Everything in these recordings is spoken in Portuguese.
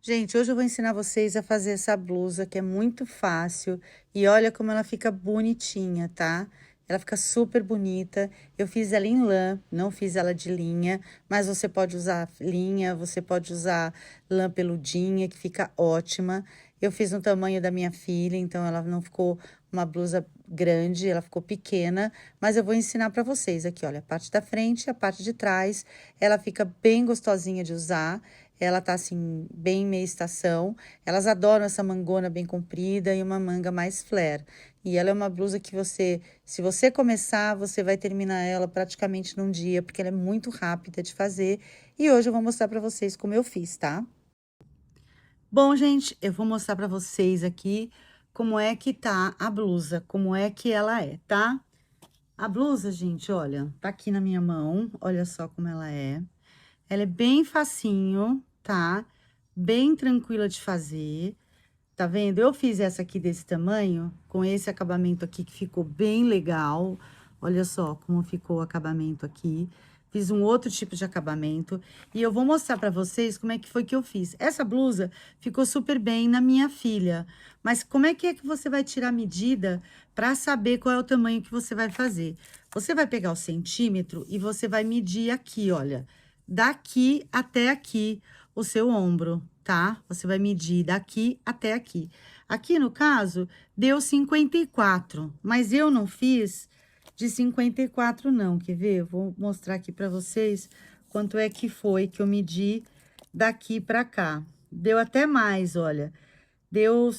Gente, hoje eu vou ensinar vocês a fazer essa blusa que é muito fácil e olha como ela fica bonitinha, tá? Ela fica super bonita. Eu fiz ela em lã, não fiz ela de linha, mas você pode usar linha, você pode usar lã peludinha, que fica ótima. Eu fiz no tamanho da minha filha, então ela não ficou uma blusa grande, ela ficou pequena, mas eu vou ensinar para vocês aqui, olha, a parte da frente e a parte de trás, ela fica bem gostosinha de usar. Ela tá assim, bem meia estação. Elas adoram essa mangona bem comprida e uma manga mais flare. E ela é uma blusa que você, se você começar, você vai terminar ela praticamente num dia, porque ela é muito rápida de fazer. E hoje eu vou mostrar pra vocês como eu fiz, tá? Bom, gente, eu vou mostrar pra vocês aqui como é que tá a blusa, como é que ela é, tá? A blusa, gente, olha, tá aqui na minha mão, olha só como ela é. Ela é bem facinho, tá? Bem tranquila de fazer. Tá vendo? Eu fiz essa aqui desse tamanho, com esse acabamento aqui que ficou bem legal. Olha só como ficou o acabamento aqui. Fiz um outro tipo de acabamento e eu vou mostrar pra vocês como é que foi que eu fiz. Essa blusa ficou super bem na minha filha, mas como é que você vai tirar a medida pra saber qual é o tamanho que você vai fazer? Você vai pegar o centímetro e você vai medir aqui, olha, daqui até aqui o seu ombro, tá? Você vai medir daqui até aqui. Aqui, no caso, deu 54, mas eu não fiz de 54 não, quer ver? Eu vou mostrar aqui pra vocês quanto é que foi que eu medi daqui pra cá. Deu até mais, olha. Deu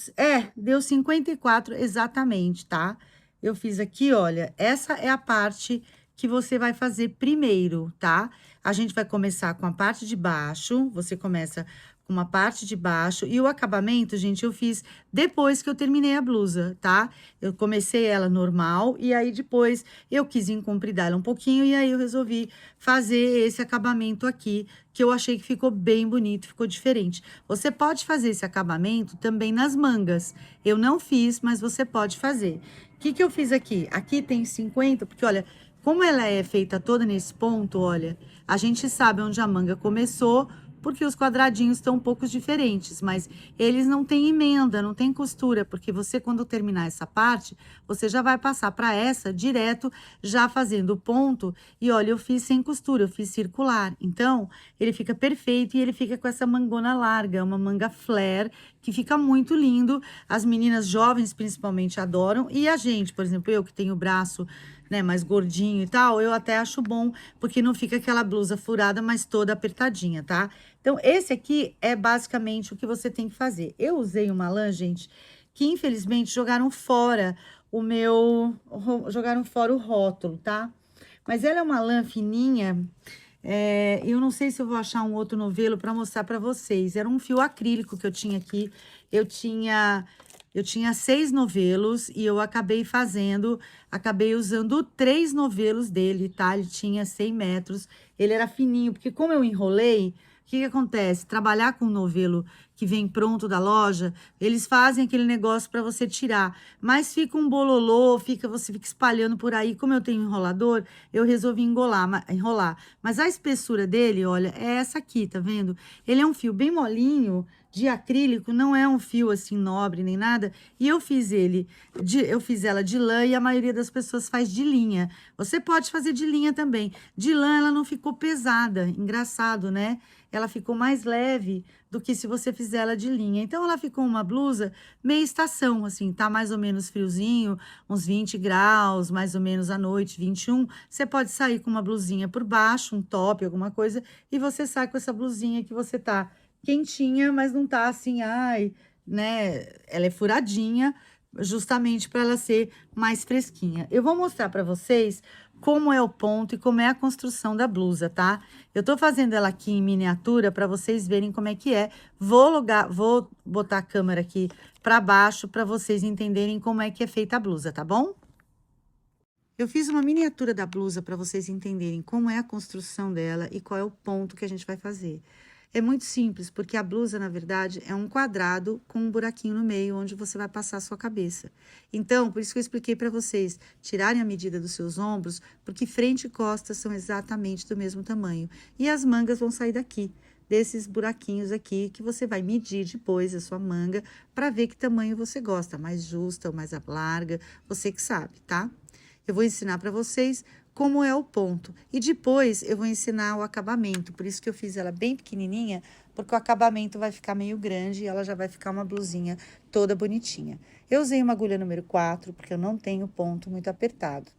54 exatamente, tá? Eu fiz aqui, olha, essa é a parte que você vai fazer primeiro, tá? A gente vai começar com a parte de baixo, você começa com uma parte de baixo, e o acabamento, gente, eu fiz depois que eu terminei a blusa, tá? Eu comecei ela normal, e aí depois eu quis encompridar ela um pouquinho, e aí eu resolvi fazer esse acabamento aqui, que eu achei que ficou bem bonito, ficou diferente. Você pode fazer esse acabamento também nas mangas. Eu não fiz, mas você pode fazer. O que que eu fiz aqui? Aqui tem 50, porque olha, como ela é feita toda nesse ponto, olha, a gente sabe onde a manga começou, porque os quadradinhos estão um pouco diferentes, mas eles não têm emenda, não tem costura, porque você, quando terminar essa parte, você já vai passar para essa direto, já fazendo o ponto. E olha, eu fiz sem costura, eu fiz circular. Então, ele fica perfeito e ele fica com essa mangona larga, uma manga flare, que fica muito lindo. As meninas jovens, principalmente, adoram. E a gente, por exemplo, eu que tenho o braço, né, mais gordinho e tal, eu até acho bom, porque não fica aquela blusa furada, mas toda apertadinha, tá? Então, esse aqui é basicamente o que você tem que fazer. Eu usei uma lã, gente, que infelizmente jogaram fora jogaram fora o rótulo, tá? Mas ela é uma lã fininha, eu não sei se eu vou achar um outro novelo para mostrar para vocês. Era um fio acrílico que eu tinha aqui. Eu tinha, eu tinha 6 novelos e eu acabei usando 3 novelos dele, tá? Ele tinha 100 metros, ele era fininho, porque como eu enrolei, o que que acontece? Trabalhar com novelo que vem pronto da loja, eles fazem aquele negócio para você tirar, mas fica um bololô, você fica espalhando por aí. Como eu tenho enrolador, eu resolvi enrolar. Mas a espessura dele, olha, é essa aqui, tá vendo? Ele é um fio bem molinho, de acrílico, não é um fio assim nobre nem nada. E eu fiz ela de lã e a maioria das pessoas faz de linha. Você pode fazer de linha também. De lã ela não ficou pesada, engraçado, né? Ela ficou mais leve do que se você fizer ela de linha. Então, ela ficou uma blusa meia estação, assim, tá mais ou menos friozinho, uns 20 graus, mais ou menos à noite, 21. Você pode sair com uma blusinha por baixo, um top, alguma coisa, e você sai com essa blusinha que você tá quentinha, mas não tá assim, ai, né? Ela é furadinha, justamente para ela ser mais fresquinha. Eu vou mostrar para vocês como é o ponto e como é a construção da blusa, tá? Eu tô fazendo ela aqui em miniatura para vocês verem como é que é. Vou botar a câmera aqui para baixo para vocês entenderem como é que é feita a blusa, tá bom? Eu fiz uma miniatura da blusa para vocês entenderem como é a construção dela e qual é o ponto que a gente vai fazer. É muito simples, porque a blusa, na verdade, é um quadrado com um buraquinho no meio, onde você vai passar a sua cabeça. Então, por isso que eu expliquei para vocês tirarem a medida dos seus ombros, porque frente e costas são exatamente do mesmo tamanho. E as mangas vão sair daqui, desses buraquinhos aqui, que você vai medir depois a sua manga, para ver que tamanho você gosta, mais justa ou mais larga, você que sabe, tá? Eu vou ensinar para vocês como é o ponto. E depois eu vou ensinar o acabamento, por isso que eu fiz ela bem pequenininha, porque o acabamento vai ficar meio grande e ela já vai ficar uma blusinha toda bonitinha. Eu usei uma agulha número 4, porque eu não tenho ponto muito apertado.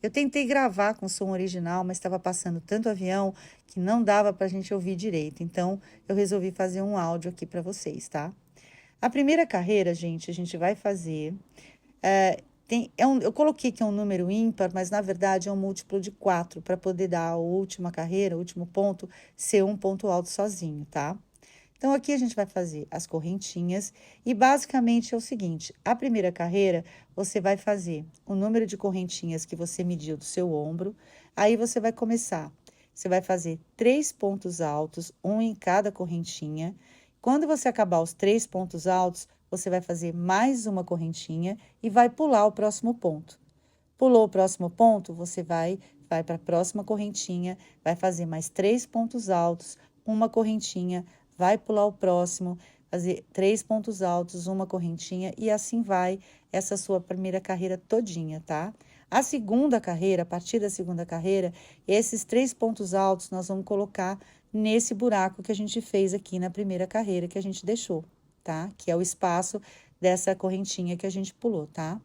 Eu tentei gravar com som original, mas estava passando tanto avião que não dava pra gente ouvir direito. Então, eu resolvi fazer um áudio aqui para vocês, tá? A primeira carreira, gente, a gente vai fazer... eu coloquei que é um número ímpar, mas na verdade é um múltiplo de 4, para poder dar a última carreira, o último ponto, ser um ponto alto sozinho, tá? Então, aqui a gente vai fazer as correntinhas e basicamente é o seguinte, a primeira carreira, você vai fazer o número de correntinhas que você mediu do seu ombro, aí você vai começar, você vai fazer 3 pontos altos, um em cada correntinha. Quando você acabar os 3 pontos altos, você vai fazer mais uma correntinha e vai pular o próximo ponto. Pulou o próximo ponto, você vai para a próxima correntinha, vai fazer mais 3 pontos altos, uma correntinha, vai pular o próximo, fazer 3 pontos altos, uma correntinha e assim vai essa sua primeira carreira todinha, tá? A segunda carreira, a partir da segunda carreira, esses 3 pontos altos nós vamos colocar nesse buraco que a gente fez aqui na primeira carreira que a gente deixou, tá? Que é o espaço dessa correntinha que a gente pulou, tá?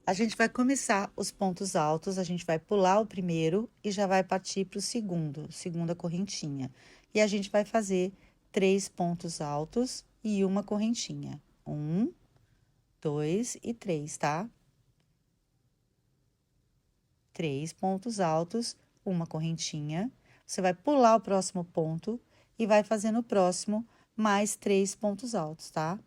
A gente vai começar os pontos altos, a gente vai pular o primeiro e já vai partir para o segundo, segunda correntinha. E a gente vai fazer 3 pontos altos e uma correntinha. 1, 2 e 3, tá? 3 pontos altos, uma correntinha. Você vai pular o próximo ponto e vai fazendo o próximo mais 3 pontos altos, tá?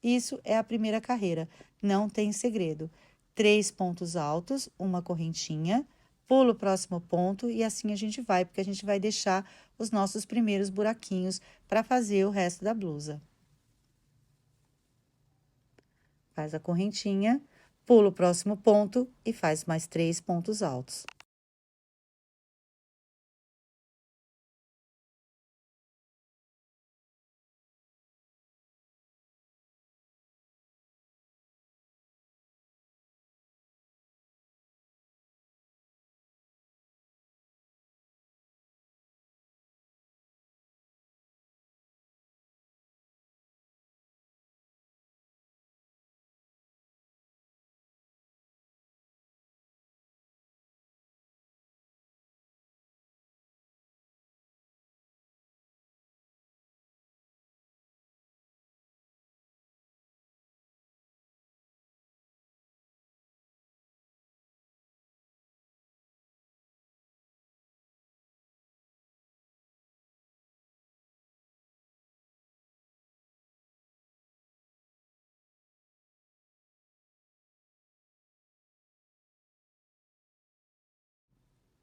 Isso é a primeira carreira, não tem segredo. 3 pontos altos, uma correntinha, pula o próximo ponto e assim a gente vai, porque a gente vai deixar os nossos primeiros buraquinhos para fazer o resto da blusa. Faz a correntinha, pula o próximo ponto e faz mais 3 pontos altos.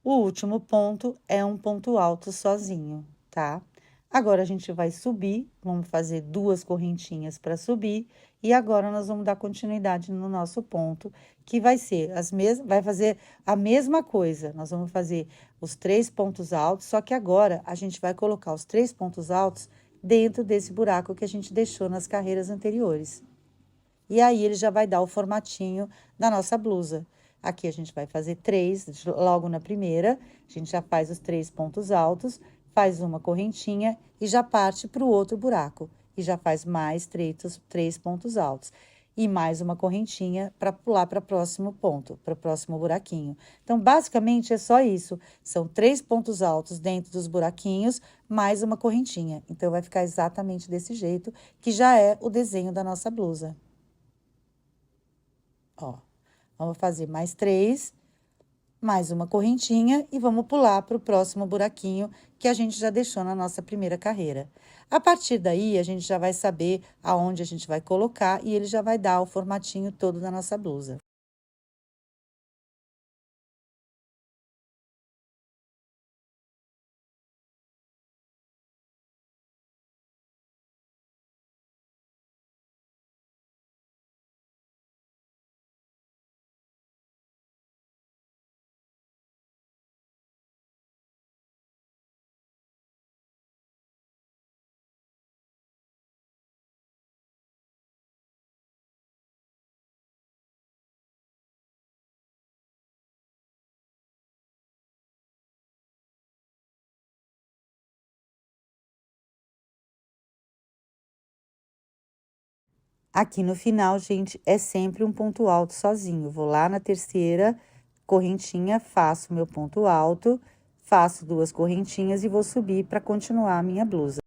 O último ponto é um ponto alto sozinho, tá? Agora, a gente vai subir, vamos fazer 2 correntinhas para subir, e agora nós vamos dar continuidade no nosso ponto, que vai ser vai fazer a mesma coisa. Nós vamos fazer os 3 pontos altos, só que agora a gente vai colocar os 3 pontos altos dentro desse buraco que a gente deixou nas carreiras anteriores. E aí, ele já vai dar o formatinho da nossa blusa. Aqui, a gente vai fazer 3, logo na primeira, a gente já faz os 3 pontos altos, faz uma correntinha e já parte para o outro buraco. E já faz mais 3 pontos altos. E mais uma correntinha para pular para o próximo ponto, para o próximo buraquinho. Então, basicamente, é só isso. São 3 pontos altos dentro dos buraquinhos, mais uma correntinha. Então, vai ficar exatamente desse jeito, que já é o desenho da nossa blusa. Ó, vamos fazer mais 3, mais uma correntinha e vamos pular para o próximo buraquinho que a gente já deixou na nossa primeira carreira. A partir daí, a gente já vai saber aonde a gente vai colocar e ele já vai dar o formatinho todo da nossa blusa. Aqui no final, gente, é sempre um ponto alto sozinho. Vou lá na terceira correntinha, faço meu ponto alto, faço 2 correntinhas e vou subir para continuar a minha blusa.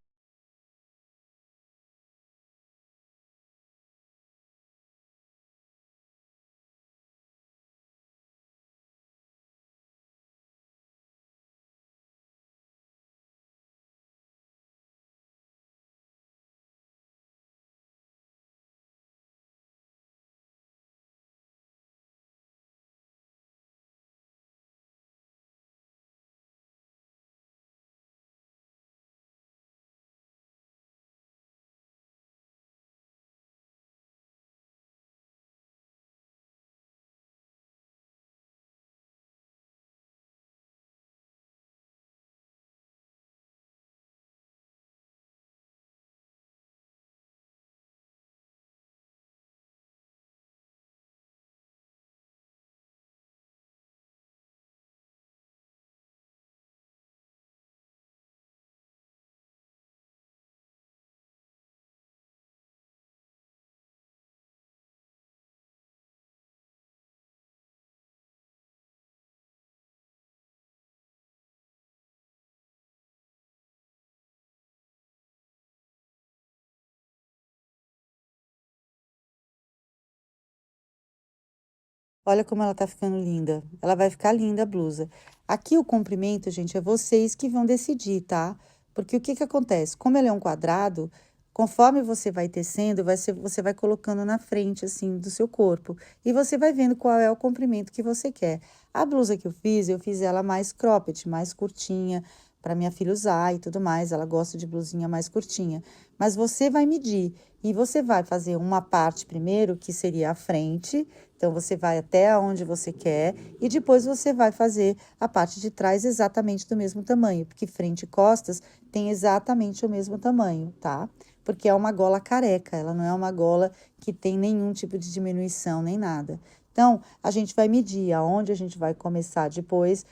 Olha como ela tá ficando linda. Ela vai ficar linda a blusa. Aqui o comprimento, gente, é vocês que vão decidir, tá? Porque o que que acontece? Como ele é um quadrado, conforme você vai tecendo, você vai colocando na frente, assim, do seu corpo. E você vai vendo qual é o comprimento que você quer. A blusa que eu fiz ela mais cropped, mais curtinha, para minha filha usar e tudo mais. Ela gosta de blusinha mais curtinha. Mas você vai medir e você vai fazer uma parte primeiro, que seria a frente. Então, você vai até onde você quer e depois você vai fazer a parte de trás exatamente do mesmo tamanho, porque frente e costas tem exatamente o mesmo tamanho, tá? Porque é uma gola careca, ela não é uma gola que tem nenhum tipo de diminuição nem nada. Então, a gente vai medir aonde a gente vai começar depois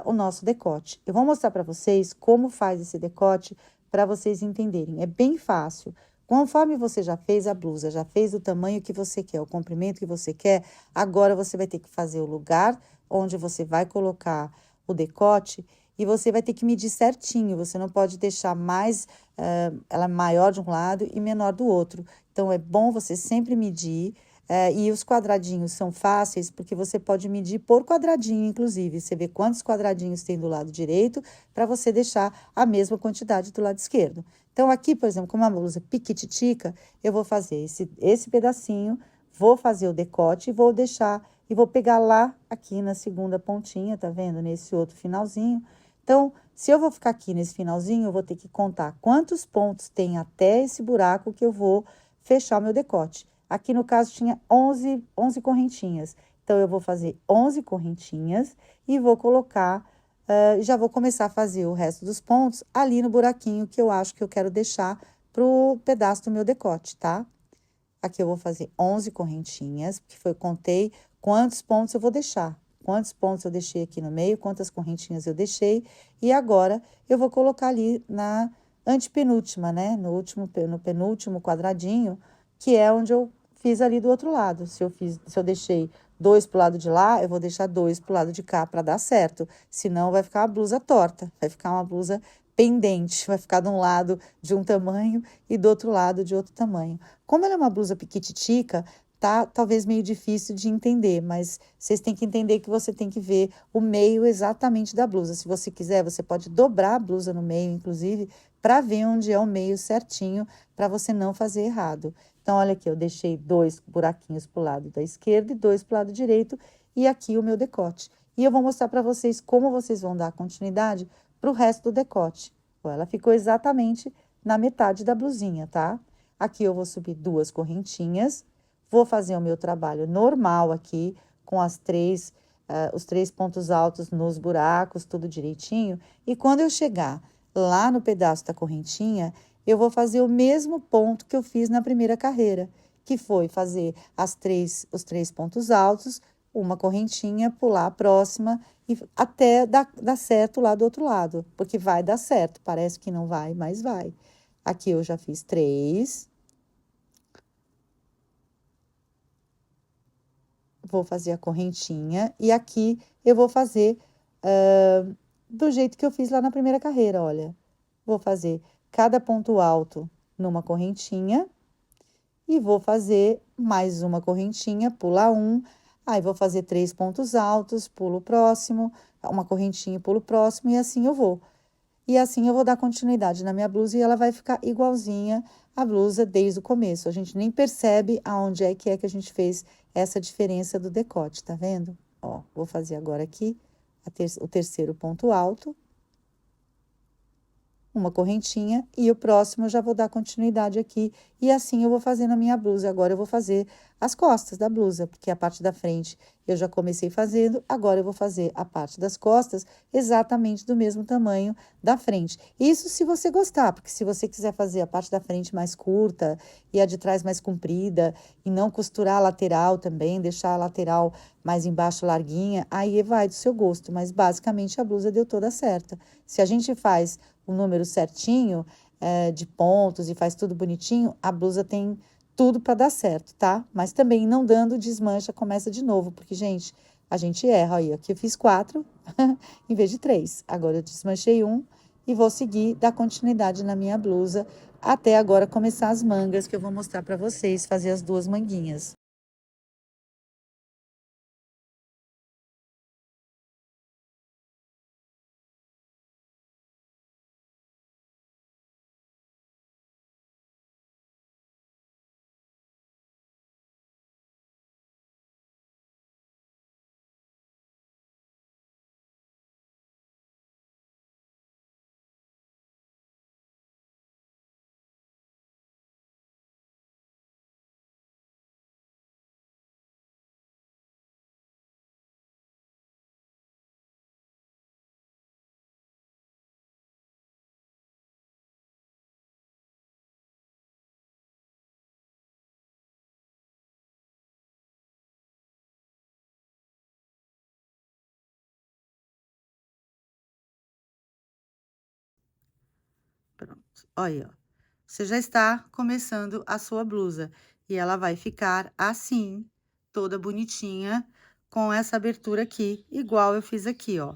o nosso decote. Eu vou mostrar para vocês como faz esse decote para vocês entenderem. É bem fácil. Conforme você já fez a blusa, já fez o tamanho que você quer, o comprimento que você quer, agora você vai ter que fazer o lugar onde você vai colocar o decote e você vai ter que medir certinho. Você não pode deixar mais, ela maior de um lado e menor do outro. Então, é bom você sempre medir. E os quadradinhos são fáceis, porque você pode medir por quadradinho, inclusive. Você vê quantos quadradinhos tem do lado direito, para você deixar a mesma quantidade do lado esquerdo. Então, aqui, por exemplo, como uma blusa piquititica, eu vou fazer esse pedacinho, vou fazer o decote e vou deixar, e vou pegar lá, aqui na segunda pontinha, tá vendo? Nesse outro finalzinho. Então, se eu vou ficar aqui nesse finalzinho, eu vou ter que contar quantos pontos tem até esse buraco que eu vou fechar o meu decote. Aqui, no caso, tinha 11 correntinhas. Então, eu vou fazer 11 correntinhas e vou colocar, já vou começar a fazer o resto dos pontos ali no buraquinho que eu acho que eu quero deixar pro pedaço do meu decote, tá? Aqui eu vou fazer 11 correntinhas, porque foi, eu contei quantos pontos eu vou deixar. Quantos pontos eu deixei aqui no meio, quantas correntinhas eu deixei. E agora, eu vou colocar ali na antepenúltima, né? No penúltimo quadradinho, que é onde eu fiz ali do outro lado. Se eu deixei 2 pro lado de lá, eu vou deixar 2 pro lado de cá para dar certo. Senão, vai ficar uma blusa torta. Vai ficar uma blusa pendente, vai ficar de um lado de um tamanho e do outro lado de outro tamanho. Como ela é uma blusa piquititica, tá talvez meio difícil de entender, mas vocês têm que entender que você tem que ver o meio exatamente da blusa. Se você quiser, você pode dobrar a blusa no meio, inclusive, para ver onde é o meio certinho, para você não fazer errado. Então, olha aqui, eu deixei 2 buraquinhos pro lado da esquerda e 2 pro lado direito, e aqui o meu decote. E eu vou mostrar para vocês como vocês vão dar continuidade para o resto do decote. Ó, ela ficou exatamente na metade da blusinha, tá? Aqui eu vou subir 2 correntinhas, vou fazer o meu trabalho normal aqui, com os 3 pontos altos nos buracos, tudo direitinho. E quando eu chegar lá no pedaço da correntinha, eu vou fazer o mesmo ponto que eu fiz na primeira carreira, que foi fazer os 3 pontos altos, uma correntinha, pular a próxima, e até dar certo lá do outro lado, porque vai dar certo, parece que não vai, mas vai. Aqui eu já fiz 3. Vou fazer a correntinha, e aqui eu vou fazer do jeito que eu fiz lá na primeira carreira, olha. Vou fazer cada ponto alto numa correntinha, e vou fazer mais uma correntinha, pular um, aí vou fazer 3 pontos altos, pulo o próximo, uma correntinha, pulo o próximo, e assim eu vou. E assim eu vou dar continuidade na minha blusa e ela vai ficar igualzinha a blusa desde o começo. A gente nem percebe aonde é que a gente fez essa diferença do decote, tá vendo? Ó, vou fazer agora aqui o terceiro ponto alto, uma correntinha, e o próximo eu já vou dar continuidade aqui, e assim eu vou fazer na minha blusa. Agora eu vou fazer as costas da blusa, porque a parte da frente eu já comecei fazendo, agora eu vou fazer a parte das costas exatamente do mesmo tamanho da frente. Isso se você gostar, porque se você quiser fazer a parte da frente mais curta e a de trás mais comprida, e não costurar a lateral também, deixar a lateral mais embaixo larguinha, aí vai do seu gosto, mas basicamente a blusa deu toda certa. Se a gente faz o número certinho, de pontos, e faz tudo bonitinho, a blusa tem tudo para dar certo, tá? Mas também não dando, desmancha, começa de novo, porque, gente, a gente erra. Aí, aqui eu fiz 4 em vez de 3. Agora eu desmanchei um e vou seguir, dar continuidade na minha blusa, até agora começar as mangas, que eu vou mostrar para vocês, fazer as 2 manguinhas. Pronto, olha, ó. Você já está começando a sua blusa, e ela vai ficar assim, toda bonitinha, com essa abertura aqui, igual eu fiz aqui, ó.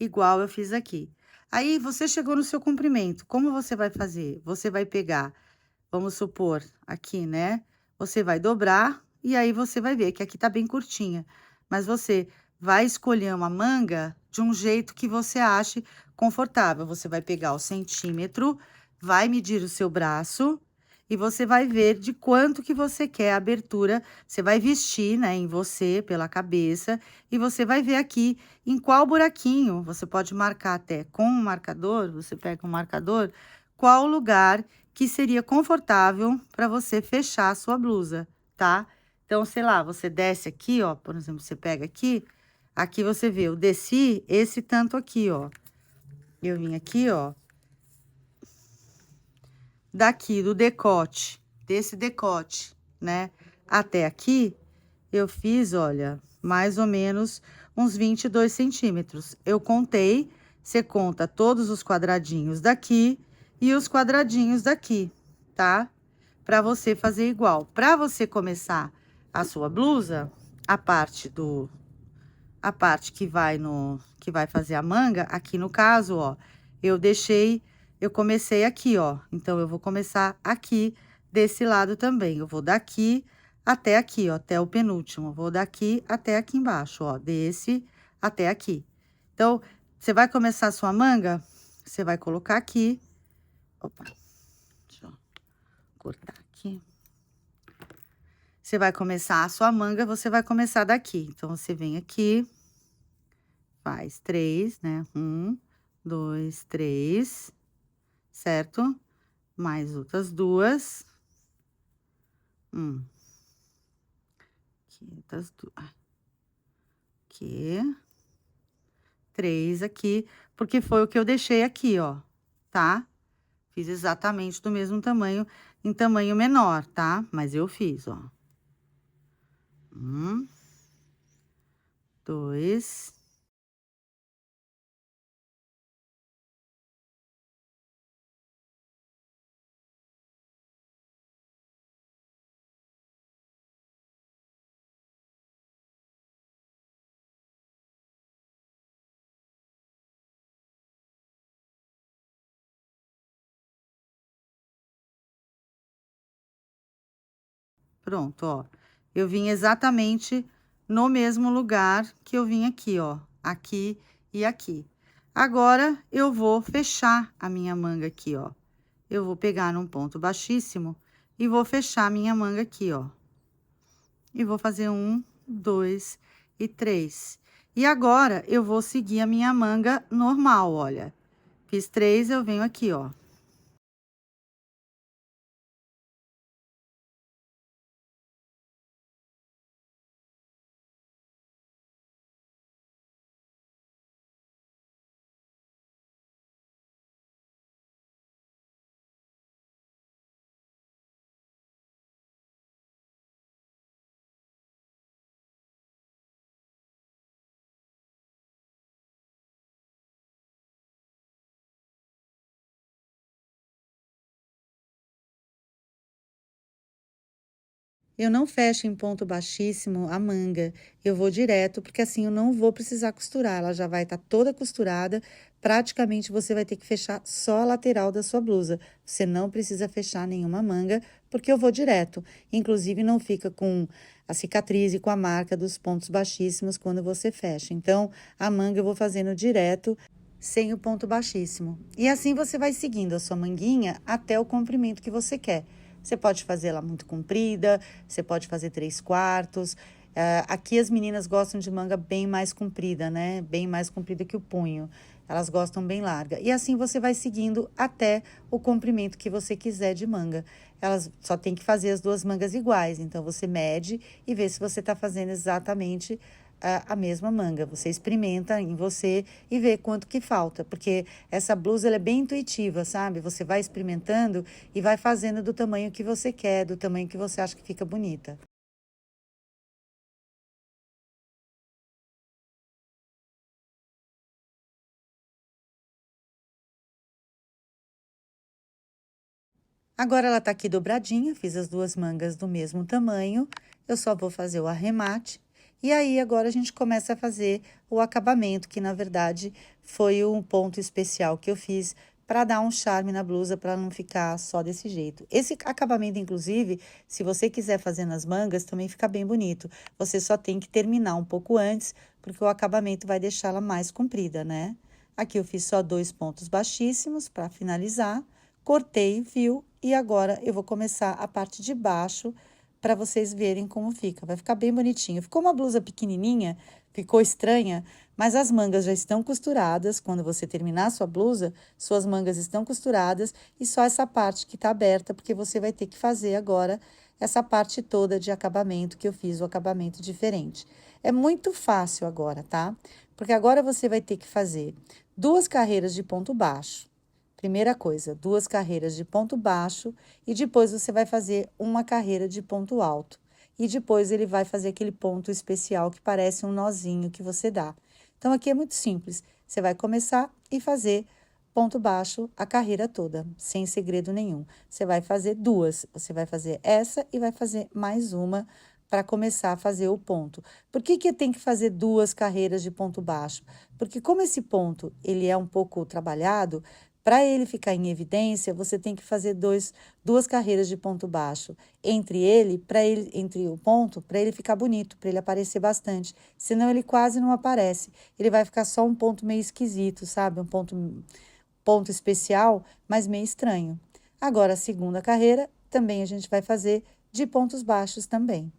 Igual eu fiz aqui. Aí, você chegou no seu comprimento, como você vai fazer? Você vai pegar, vamos supor, aqui, né? Você vai dobrar, e aí você vai ver que aqui tá bem curtinha, mas você vai escolher uma manga de um jeito que você ache confortável. Você vai pegar o centímetro, vai medir o seu braço, e você vai ver de quanto que você quer a abertura. Você vai vestir, né, em você, pela cabeça, e você vai ver aqui em qual buraquinho. Você pode marcar até com um marcador, você pega um marcador, qual lugar que seria confortável para você fechar a sua blusa, tá? Então, sei lá, você desce aqui, ó, por exemplo, você pega aqui, aqui você vê, eu desci esse tanto aqui, ó. Eu vim aqui, ó, daqui do decote, desse decote, né, até aqui, eu fiz, olha, mais ou menos uns 22 centímetros. Eu contei, você conta todos os quadradinhos daqui e os quadradinhos daqui, tá? Para você fazer igual. Para você começar a sua blusa, a parte que vai fazer a manga, aqui no caso, ó, eu comecei aqui, ó. Então, eu vou começar aqui desse lado também. Eu vou daqui até aqui, ó, até o penúltimo. Vou daqui até aqui embaixo, ó, desse até aqui. Então, você vai começar a sua manga, você vai colocar aqui. Opa, deixa eu cortar aqui. Você vai começar a sua manga, você vai começar daqui. Então, você vem aqui, faz 3, né? 1, 2, 3, certo? Mais outras 2. Aqui, outras 2. Aqui. 3 aqui, porque foi o que eu deixei aqui, ó, tá? Fiz exatamente do mesmo tamanho, em tamanho menor, tá? Mas eu fiz, ó. 1, 2. Pronto, ó. Eu vim exatamente no mesmo lugar que eu vim aqui, ó. Aqui e aqui. Agora, eu vou fechar a minha manga aqui, ó. Eu vou pegar num ponto baixíssimo e vou fechar a minha manga aqui, ó. E vou fazer 1, 2 e 3. E agora, eu vou seguir a minha manga normal, olha. Fiz 3, eu venho aqui, ó. Eu não fecho em ponto baixíssimo a manga, eu vou direto, porque assim eu não vou precisar costurar, ela já vai estar toda costurada, praticamente você vai ter que fechar só a lateral da sua blusa. Você não precisa fechar nenhuma manga, porque eu vou direto. Inclusive, não fica com a cicatriz e com a marca dos pontos baixíssimos quando você fecha. Então, a manga eu vou fazendo direto, sem o ponto baixíssimo. E assim você vai seguindo a sua manguinha até o comprimento que você quer. Você pode fazer ela muito comprida, você pode fazer 3/4. Aqui as meninas gostam de manga bem mais comprida, né? Bem mais comprida que o punho. Elas gostam bem larga. E assim você vai seguindo até o comprimento que você quiser de manga. Elas só tem que fazer as duas mangas iguais. Então, você mede e vê se você tá fazendo exatamente a mesma manga. Você experimenta em você e vê quanto que falta, porque essa blusa ela é bem intuitiva, sabe? Você vai experimentando e vai fazendo do tamanho que você quer, do tamanho que você acha que fica bonita. Agora ela tá aqui dobradinha, fiz as duas mangas do mesmo tamanho, eu só vou fazer o arremate. E aí, agora a gente começa a fazer o acabamento, que na verdade foi um ponto especial que eu fiz para dar um charme na blusa, para não ficar só desse jeito. Esse acabamento, inclusive, se você quiser fazer nas mangas, também fica bem bonito. Você só tem que terminar um pouco antes, porque o acabamento vai deixá-la mais comprida, né? Aqui eu fiz só 2 pontos baixíssimos para finalizar, cortei, viu? E agora eu vou começar a parte de baixo para vocês verem como fica. Vai ficar bem bonitinho. Ficou uma blusa pequenininha, ficou estranha, mas as mangas já estão costuradas. Quando você terminar a sua blusa, suas mangas estão costuradas e só essa parte que tá aberta, porque você vai ter que fazer agora essa parte toda de acabamento que eu fiz, o acabamento diferente. É muito fácil agora, tá? Porque agora você vai ter que fazer 2 carreiras de ponto baixo. Primeira coisa, 2 carreiras de ponto baixo e depois você vai fazer uma carreira de ponto alto. E depois ele vai fazer aquele ponto especial que parece um nozinho que você dá. Então, aqui é muito simples. Você vai começar e fazer ponto baixo a carreira toda, sem segredo nenhum. Você vai fazer 2. Você vai fazer essa e vai fazer mais uma para começar a fazer o ponto. Por que que tem que fazer 2 carreiras de ponto baixo? Porque como esse ponto, ele é um pouco trabalhado, Para ele ficar em evidência, você tem que fazer duas carreiras de ponto baixo entre o ponto, para ele ficar bonito, para ele aparecer bastante. Senão ele quase não aparece. Ele vai ficar só um ponto meio esquisito, sabe? Ponto especial, mas meio estranho. Agora, a segunda carreira, também a gente vai fazer de pontos baixos também.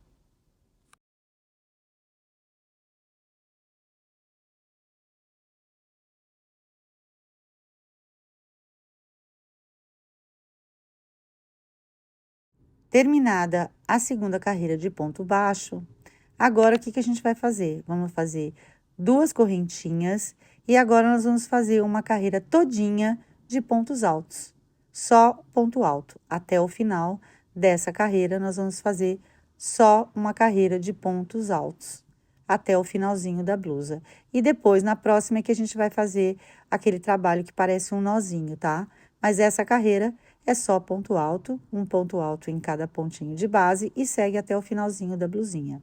Terminada a segunda carreira de ponto baixo, agora o que a gente vai fazer? Vamos fazer duas correntinhas e agora nós vamos fazer uma carreira todinha de pontos altos. Só ponto alto. Até o final dessa carreira, nós vamos fazer só uma carreira de pontos altos. Até o finalzinho da blusa. E depois, na próxima, é que a gente vai fazer aquele trabalho que parece um nozinho, tá? Mas essa carreira é só ponto alto, um ponto alto em cada pontinho de base e segue até o finalzinho da blusinha.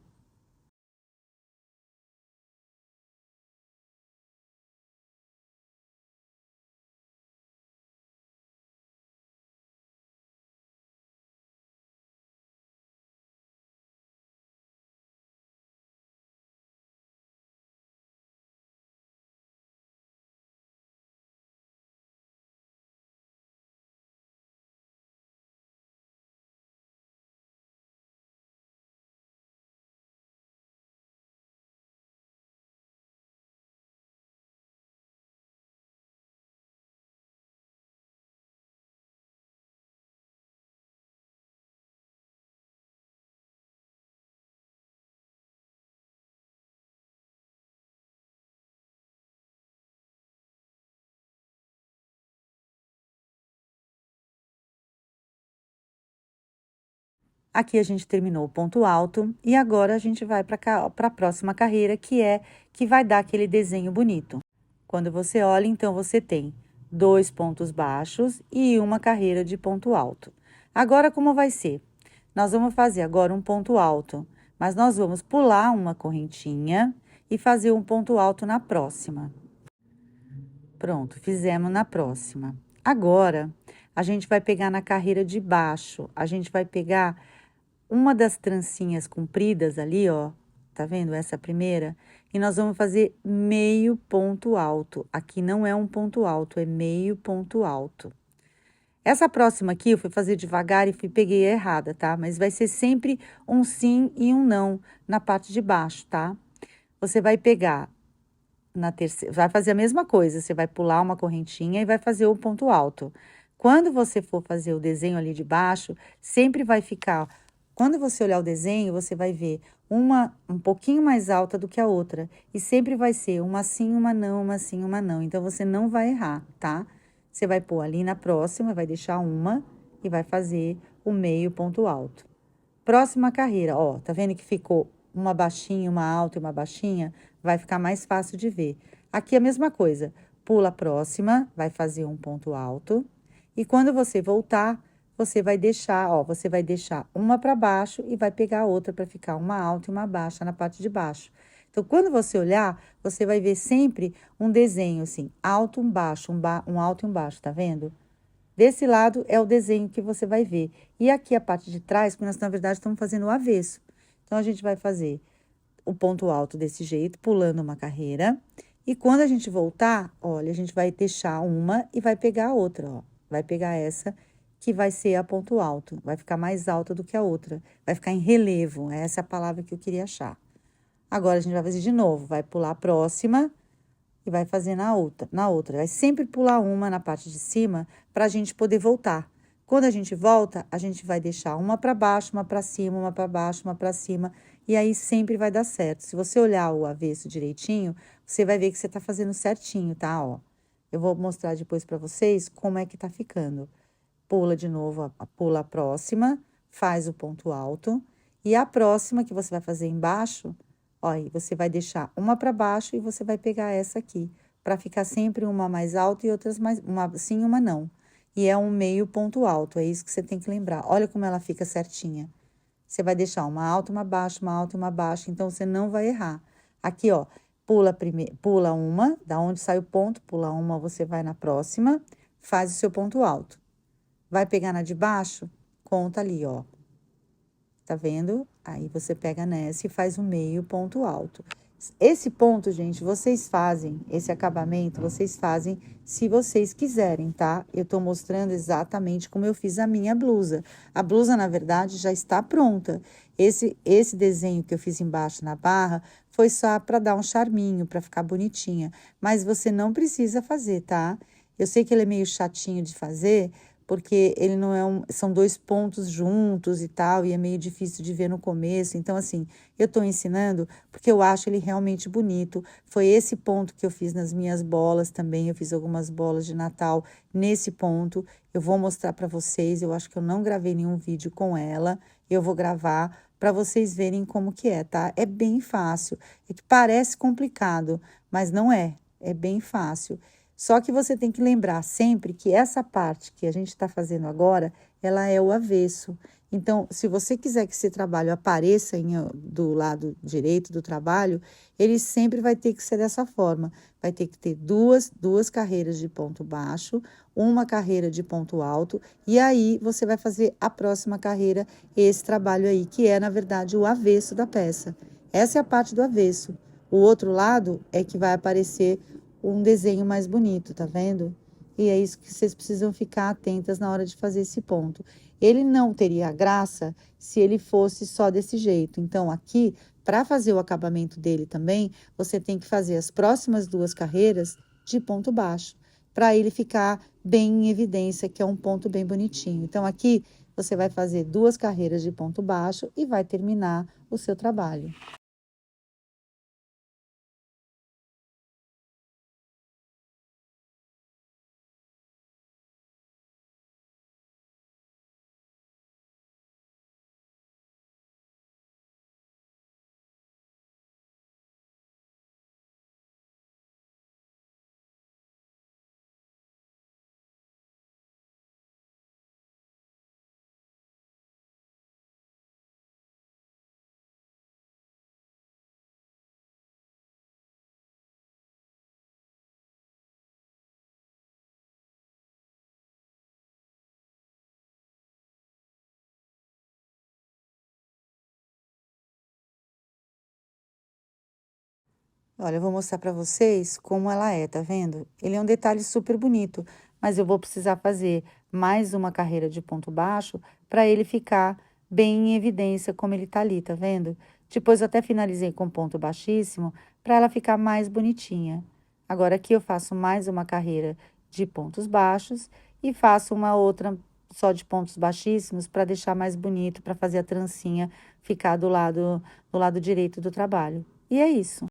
Aqui a gente terminou o ponto alto e agora a gente vai para a próxima carreira, que vai dar aquele desenho bonito. Quando você olha, então, você tem dois pontos baixos e uma carreira de ponto alto. Agora, como vai ser? Nós vamos fazer agora um ponto alto, mas nós vamos pular uma correntinha e fazer um ponto alto na próxima. Pronto, fizemos na próxima. Agora, a gente vai pegar na carreira de baixo, a gente vai pegar uma das trancinhas compridas ali, ó, tá vendo essa primeira? E nós vamos fazer meio ponto alto. Aqui não é um ponto alto, é meio ponto alto. Essa próxima aqui eu fui fazer devagar e peguei a errada, tá? Mas vai ser sempre um sim e um não na parte de baixo, tá? Você vai pegar na terceira, vai fazer a mesma coisa, você vai pular uma correntinha e vai fazer o ponto alto. Quando você for fazer o desenho ali de baixo, sempre vai ficar. Quando você olhar o desenho, você vai ver uma um pouquinho mais alta do que a outra. E sempre vai ser uma sim, uma não, uma sim, uma não. Então, você não vai errar, tá? Você vai pôr ali na próxima, vai deixar uma e vai fazer o meio ponto alto. Próxima carreira, ó, tá vendo que ficou uma baixinha, uma alta e uma baixinha? Vai ficar mais fácil de ver. Aqui a mesma coisa, pula a próxima, vai fazer um ponto alto. E quando você voltar, você vai deixar, ó, você vai deixar uma para baixo e vai pegar a outra para ficar uma alta e uma baixa na parte de baixo. Então, quando você olhar, você vai ver sempre um desenho assim, alto, um baixo, um alto e um baixo, tá vendo? Desse lado é o desenho que você vai ver. E aqui a parte de trás, porque nós, na verdade, estamos fazendo o avesso. Então, a gente vai fazer o ponto alto desse jeito, pulando uma carreira. E quando a gente voltar, olha, a gente vai deixar uma e vai pegar a outra, ó. Vai pegar essa que vai ser a ponto alto. Vai ficar mais alta do que a outra. Vai ficar em relevo. Essa é a palavra que eu queria achar. Agora, a gente vai fazer de novo. Vai pular a próxima e vai fazer na outra. Vai sempre pular uma na parte de cima para a gente poder voltar. Quando a gente volta, a gente vai deixar uma para baixo, uma para cima, uma para baixo, uma para cima, e aí sempre vai dar certo. Se você olhar o avesso direitinho, você vai ver que você tá fazendo certinho, tá? Ó, eu vou mostrar depois para vocês como é que tá ficando. Pula de novo, pula a próxima, faz o ponto alto, e a próxima que você vai fazer embaixo, ó, aí você vai deixar uma para baixo e você vai pegar essa aqui, para ficar sempre uma mais alta e outras mais, uma sim, uma não. E é um meio ponto alto, é isso que você tem que lembrar. Olha como ela fica certinha. Você vai deixar uma alta, uma baixa, uma alta e uma baixa, então você não vai errar. Aqui, ó, pula uma, da onde sai o ponto, pula uma, você vai na próxima, faz o seu ponto alto. Vai pegar na de baixo? Conta ali, ó. Tá vendo? Aí você pega nessa e faz o meio ponto alto. Esse ponto, gente, vocês fazem, esse acabamento, vocês fazem se vocês quiserem, tá? Eu tô mostrando exatamente como eu fiz a minha blusa. A blusa, na verdade, já está pronta. Esse desenho que eu fiz embaixo na barra foi só para dar um charminho, para ficar bonitinha. Mas você não precisa fazer, tá? Eu sei que ele é meio chatinho de fazer, porque ele não é são dois pontos juntos e tal, e é meio difícil de ver no começo. Então, assim, eu estou ensinando porque eu acho ele realmente bonito. Foi esse ponto que eu fiz nas minhas bolas também. Eu fiz algumas bolas de Natal nesse ponto. Eu vou mostrar para vocês. Eu acho que eu não gravei nenhum vídeo com ela. Eu vou gravar para vocês verem como que é, tá? É bem fácil. É que parece complicado, mas não é. É bem fácil. Só que você tem que lembrar sempre que essa parte que a gente está fazendo agora, ela é o avesso. Então, se você quiser que esse trabalho apareça do lado direito do trabalho, ele sempre vai ter que ser dessa forma. Vai ter que ter duas carreiras de ponto baixo, uma carreira de ponto alto, e aí você vai fazer a próxima carreira, esse trabalho aí, que é, na verdade, o avesso da peça. Essa é a parte do avesso. O outro lado é que vai aparecer um desenho mais bonito, tá vendo? E é isso que vocês precisam ficar atentas na hora de fazer esse ponto. Ele não teria graça se ele fosse só desse jeito. Então, aqui, para fazer o acabamento dele também, você tem que fazer as próximas duas carreiras de ponto baixo, para ele ficar bem em evidência, que é um ponto bem bonitinho. Então, aqui, você vai fazer duas carreiras de ponto baixo e vai terminar o seu trabalho. Olha, eu vou mostrar para vocês como ela é, tá vendo? Ele é um detalhe super bonito, mas eu vou precisar fazer mais uma carreira de ponto baixo para ele ficar bem em evidência como ele tá ali, tá vendo? Depois eu até finalizei com ponto baixíssimo para ela ficar mais bonitinha. Agora aqui eu faço mais uma carreira de pontos baixos e faço uma outra só de pontos baixíssimos para deixar mais bonito, para fazer a trancinha ficar do lado direito do trabalho. E é isso.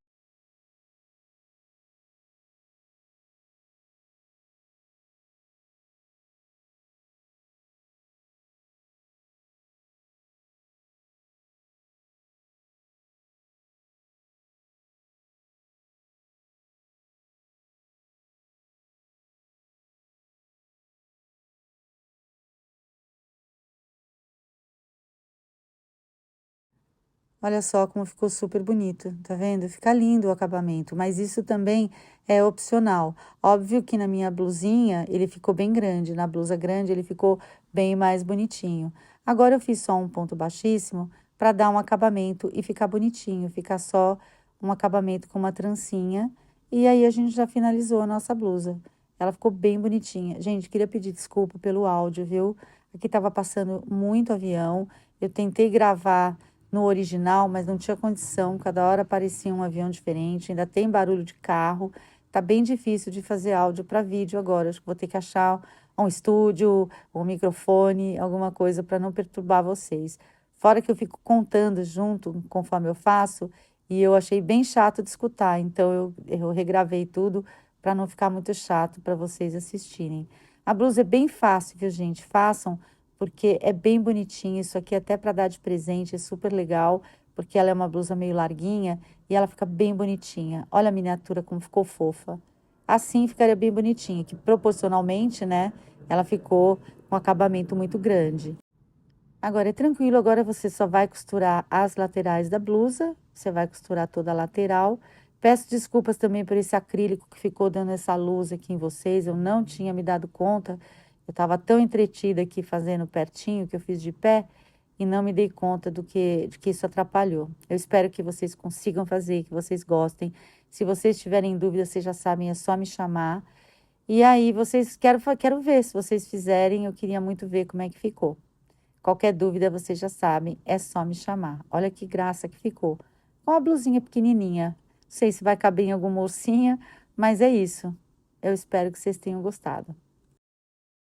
Olha só como ficou super bonito, tá vendo? Fica lindo o acabamento, mas isso também é opcional. Óbvio que na minha blusinha ele ficou bem grande, na blusa grande ele ficou bem mais bonitinho. Agora eu fiz só um ponto baixíssimo para dar um acabamento e ficar bonitinho, ficar só um acabamento com uma trancinha. E aí a gente já finalizou a nossa blusa. Ela ficou bem bonitinha. Gente, queria pedir desculpa pelo áudio, viu? Aqui tava passando muito avião. Eu tentei gravar no original, mas não tinha condição, cada hora aparecia um avião diferente, ainda tem barulho de carro, tá bem difícil de fazer áudio para vídeo agora, acho que vou ter que achar um estúdio, um microfone, alguma coisa para não perturbar vocês. Fora que eu fico contando junto, conforme eu faço, e eu achei bem chato de escutar, então eu regravei tudo para não ficar muito chato para vocês assistirem. A blusa é bem fácil, viu, gente? Façam porque é bem bonitinho. Isso aqui até para dar de presente, é super legal, porque ela é uma blusa meio larguinha e ela fica bem bonitinha. Olha a miniatura como ficou fofa. Assim ficaria bem bonitinha, que proporcionalmente, né, ela ficou com um acabamento muito grande. Agora é tranquilo, agora você só vai costurar as laterais da blusa, você vai costurar toda a lateral Peço desculpas também por esse acrílico que ficou dando essa luz aqui em vocês, eu não tinha me dado conta, eu estava tão entretida aqui fazendo pertinho, que eu fiz de pé, e não me dei conta de que isso atrapalhou. Eu espero que vocês consigam fazer, que vocês gostem. Se vocês tiverem dúvida, vocês já sabem, é só me chamar. E aí, quero ver se vocês fizerem, eu queria muito ver como é que ficou. Qualquer dúvida, vocês já sabem, é só me chamar. Olha que graça que ficou. Com a blusinha pequenininha. Não sei se vai caber em alguma bolsinha, mas é isso. Eu espero que vocês tenham gostado.